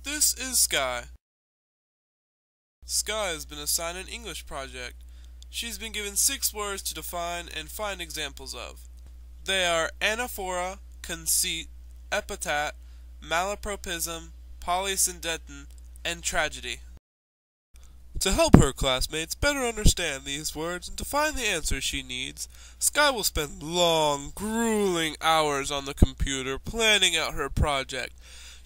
This is Sky. Sky has been assigned an English project. She's been given 6 words to define and find examples of. They are anaphora, conceit, epithet, malapropism, polysyndeton, and tragedy. To help her classmates better understand these words and to find the answers she needs, Sky will spend long, grueling hours on the computer planning out her project.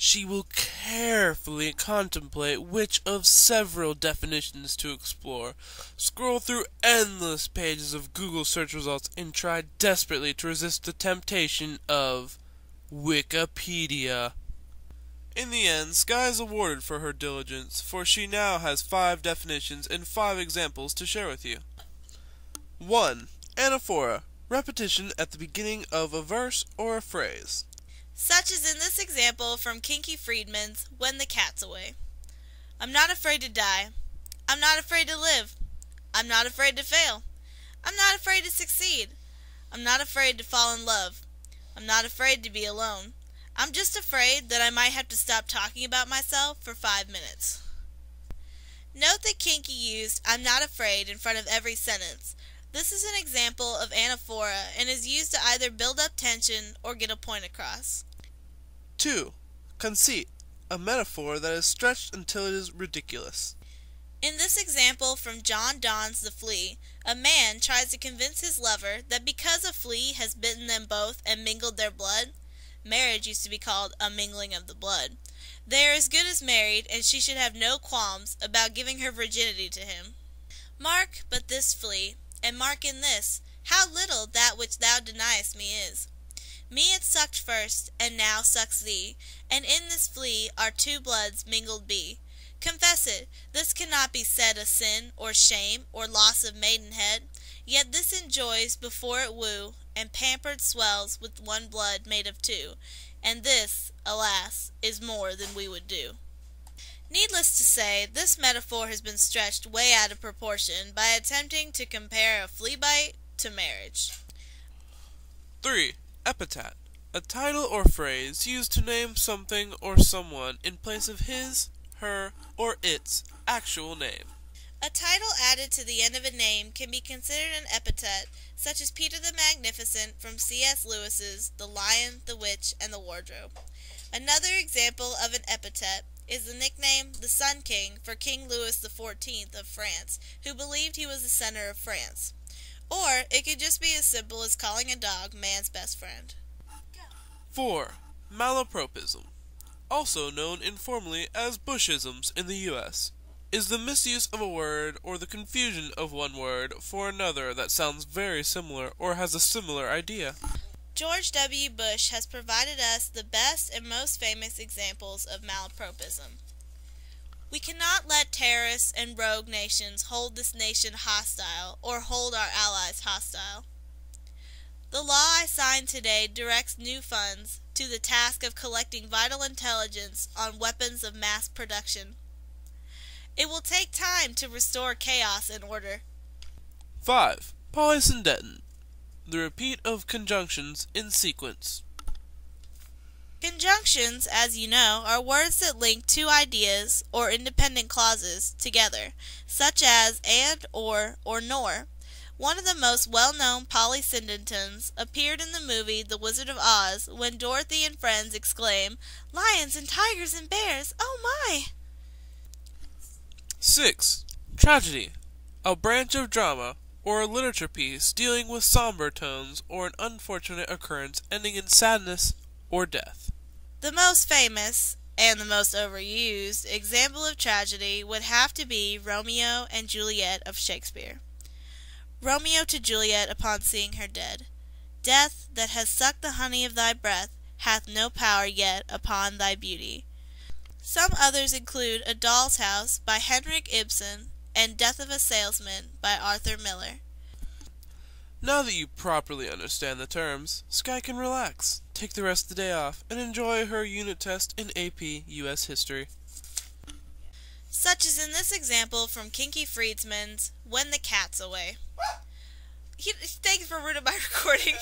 She will carefully contemplate which of several definitions to explore, scroll through endless pages of Google search results, and try desperately to resist the temptation of Wikipedia. In the end, Sky is awarded for her diligence, for she now has 5 definitions and 5 examples to share with you. 1. Anaphora, repetition at the beginning of a verse or a phrase. Such as in this example from Kinky Friedman's When the Cat's Away. I'm not afraid to die. I'm not afraid to live. I'm not afraid to fail. I'm not afraid to succeed. I'm not afraid to fall in love. I'm not afraid to be alone. I'm just afraid that I might have to stop talking about myself for 5 minutes. Note that Kinky used I'm not afraid in front of every sentence. This is an example of anaphora and is used to either build up tension or get a point across. 2. Conceit, a metaphor that is stretched until it is ridiculous. In this example from John Donne's The Flea, a man tries to convince his lover that because a flea has bitten them both and mingled their blood, marriage used to be called a mingling of the blood, they are as good as married and she should have no qualms about giving her virginity to him. Mark but this flea, and mark in this, how little that which thou deniest me is. Me it sucked first, and now sucks thee, and in this flea our 2 bloods mingled be. Confess it, this cannot be said a sin, or shame, or loss of maidenhead, yet this enjoys before it woo, and pampered swells with 1 blood made of 2, and this, alas, is more than we would do. Needless to say, this metaphor has been stretched way out of proportion by attempting to compare a flea bite to marriage. 3. Epithet, a title or phrase used to name something or someone in place of his, her, or its actual name. A title added to the end of a name can be considered an epithet, such as Peter the Magnificent from C.S. Lewis's The Lion, the Witch, and the Wardrobe. Another example of an epithet is the nickname the Sun King for King Louis XIV of France, who believed he was the center of France. Or it could just be as simple as calling a dog man's best friend. 4. Malapropism, also known informally as Bushisms in the U.S., is the misuse of a word or the confusion of one word for another that sounds very similar or has a similar idea. George W. Bush has provided us the best and most famous examples of malapropism. We cannot let terrorists and rogue nations hold this nation hostile or hold our allies hostile. The law I signed today directs new funds to the task of collecting vital intelligence on weapons of mass production. It will take time to restore chaos and order. 5. Polysyndeton, the repeat of conjunctions in sequence. Conjunctions, as you know, are words that link 2 ideas or independent clauses together, such as and, or nor. One of the most well-known polysyndetons appeared in the movie The Wizard of Oz when Dorothy and friends exclaim, "Lions and tigers and bears, oh my!" 6. Tragedy, a branch of drama or a literature piece dealing with somber tones or an unfortunate occurrence ending in sadness or death. The most famous, and the most overused, example of tragedy would have to be Romeo and Juliet of Shakespeare. Romeo to Juliet upon seeing her dead. Death, that has sucked the honey of thy breath, hath no power yet upon thy beauty. Some others include A Doll's House by Henrik Ibsen and Death of a Salesman by Arthur Miller. Now that you properly understand the terms, Sky can relax, take the rest of the day off, and enjoy her unit test in AP US History. Such as in this example from Kinky Friedman's When the Cat's Away. Thanks for ruining my recording.